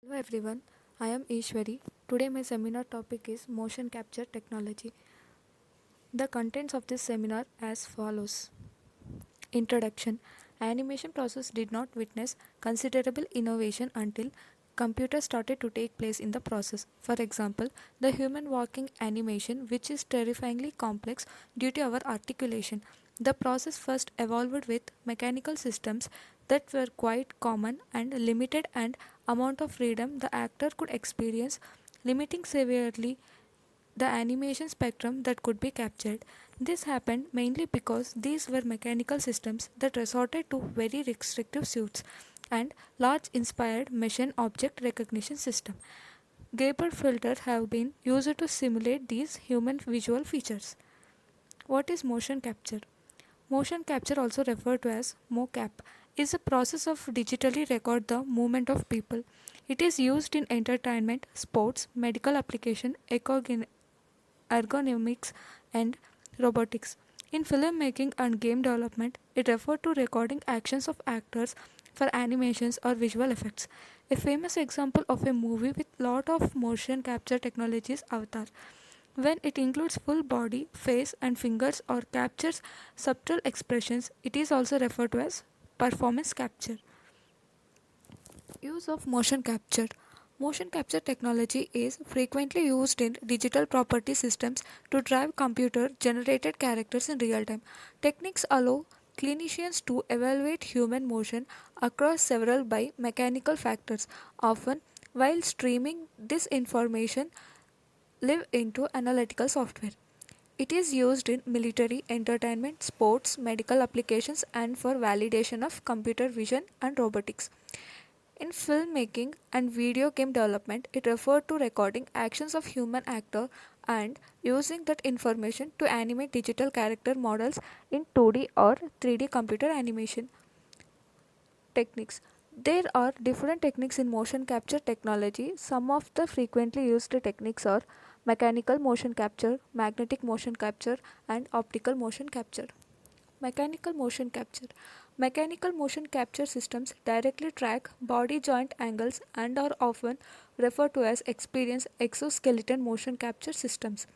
Hello everyone, I am Ishwari. Today my seminar topic is motion capture technology. The contents of this seminar as follows. Introduction. Animation process did not witness considerable innovation until computers started to take place in the process. For example, the human walking animation, which is terrifyingly complex due to our articulation. The process first evolved with mechanical systems that were quite common and limited and amount of freedom the actor could experience, limiting severely the animation spectrum that could be captured. This happened mainly because these were mechanical systems that resorted to very restrictive suits and large inspired machine object recognition system. Gabor filters have been used to simulate these human visual features. What is motion capture? Motion capture, also referred to as mocap, is a process of digitally record the movement of people. It is used in entertainment, sports, medical application, ergonomics, and robotics. In filmmaking and game development, it referred to recording actions of actors for animations or visual effects. A famous example of a movie with lot of motion capture technology is Avatar. When it includes full body, face, and fingers or captures subtle expressions, it is also referred to as performance capture. Use of motion capture. Motion capture technology is frequently used in digital property systems to drive computer generated characters in real time. Techniques allow clinicians to evaluate human motion across several biomechanical factors, often while streaming this information live into analytical software. It is used in military, entertainment, sports, medical applications, and for validation of computer vision and robotics. In filmmaking and video game development, it referred to recording actions of human actor and using that information to animate digital character models in 2D or 3D computer animation. Techniques. There are different techniques in motion capture technology. Some of the frequently used techniques are mechanical motion capture, magnetic motion capture, and optical motion capture. Mechanical motion capture. Mechanical motion capture systems directly track body joint angles and are often referred to as experienced exoskeleton motion capture systems.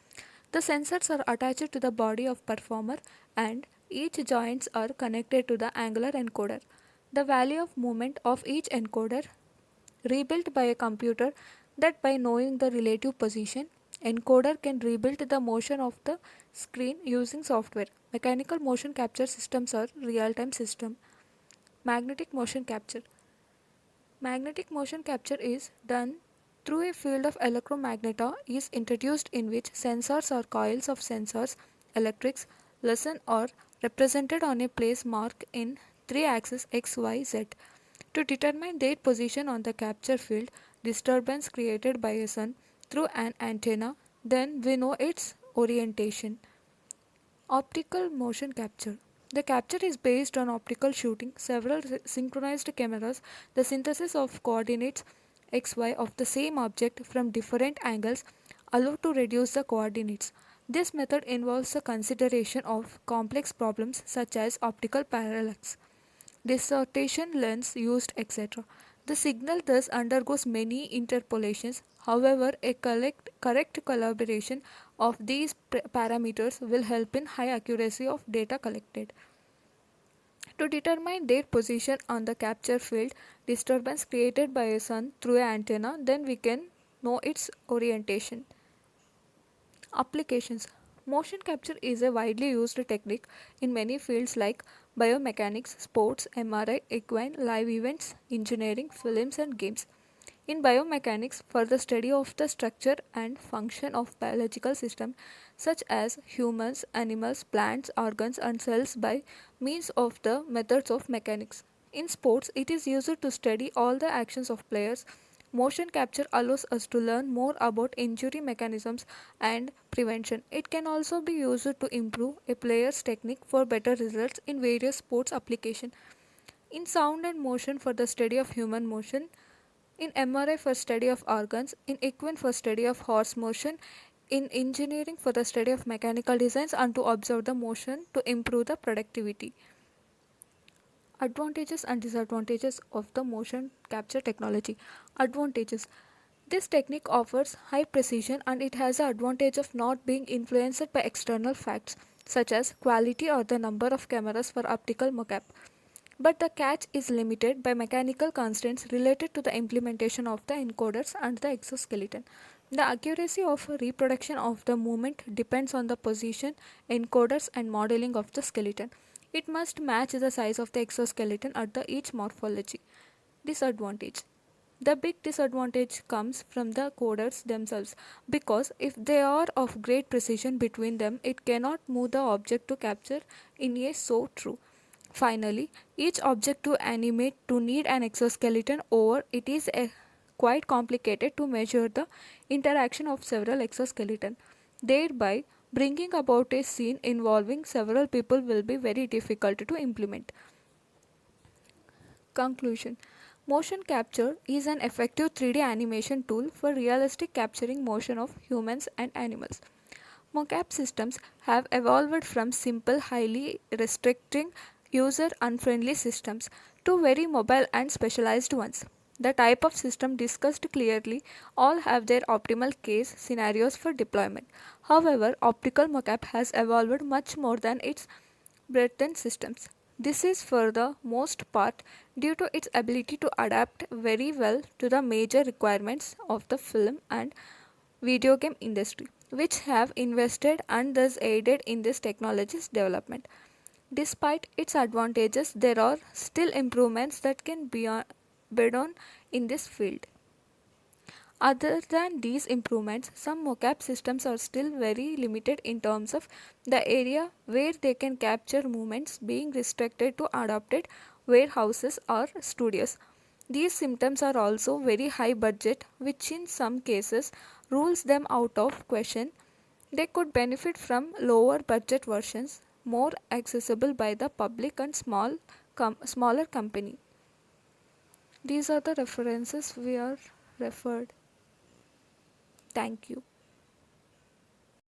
The sensors are attached to the body of performer and each joints are connected to the angular encoder. The value of movement of each encoder rebuilt by a computer that by knowing the relative position, encoder can rebuild the motion of the screen using software. Mechanical motion capture systems are real-time system. Magnetic motion capture. Magnetic motion capture is done through a field of electromagneta is introduced in which sensors or coils of sensors, electrics, listen or represented on a place mark in three axes x, y, z. To determine their position on the capture field, disturbance created by a sun through an antenna, then we know its orientation. Optical motion capture. The capture is based on optical shooting, several synchronized cameras, the synthesis of coordinates xy of the same object from different angles allow to reduce the coordinates. This method involves the consideration of complex problems such as optical parallax, distortion lens used, etc. The signal thus undergoes many interpolations. However, a correct collaboration of these parameters will help in high accuracy of data collected. To determine their position on the capture field, disturbance created by a sun through an antenna, then we can know its orientation. Applications. Motion capture is a widely used technique in many fields like biomechanics, sports, MRI, equine, live events, engineering, films, and games. In biomechanics, for the study of the structure and function of biological systems such as humans, animals, plants, organs, and cells by means of the methods of mechanics. In sports, it is used to study all the actions of players. Motion capture allows us to learn more about injury mechanisms and prevention. It can also be used to improve a player's technique for better results in various sports applications. In sound and motion for the study of human motion, in MRI for study of organs, in equine for study of horse motion, in engineering for the study of mechanical designs and to observe the motion to improve the productivity. Advantages and disadvantages of the motion capture technology. Advantages. This technique offers high precision and it has the advantage of not being influenced by external facts such as quality or the number of cameras for optical mocap. But the catch is limited by mechanical constraints related to the implementation of the encoders and the exoskeleton. The accuracy of reproduction of the movement depends on the position, encoders, and modeling of the skeleton. It must match the size of the exoskeleton at the each morphology. Disadvantage. The big disadvantage comes from the coders themselves because if they are of great precision between them, it cannot move the object to capture in a so true. Finally, each object to animate to need an exoskeleton or it is quite complicated to measure the interaction of several exoskeleton. Thereby, bringing about a scene involving several people will be very difficult to implement. Conclusion. Motion capture is an effective 3D animation tool for realistic capturing motion of humans and animals. Mocap systems have evolved from simple, highly restricting, user unfriendly systems to very mobile and specialized ones. The type of system discussed clearly all have their optimal case scenarios for deployment. However, optical mocap has evolved much more than its breadth systems. This is for the most part due to its ability to adapt very well to the major requirements of the film and video game industry, which have invested and thus aided in this technology's development. Despite its advantages, there are still improvements that can be on in this field. Other than these improvements, some mocap systems are still very limited in terms of the area where they can capture movements, being restricted to adapted warehouses or studios. These systems are also very high budget, which in some cases rules them out of question. They could benefit from lower budget versions, more accessible by the public and smaller company. These are the references we are referred. Thank you.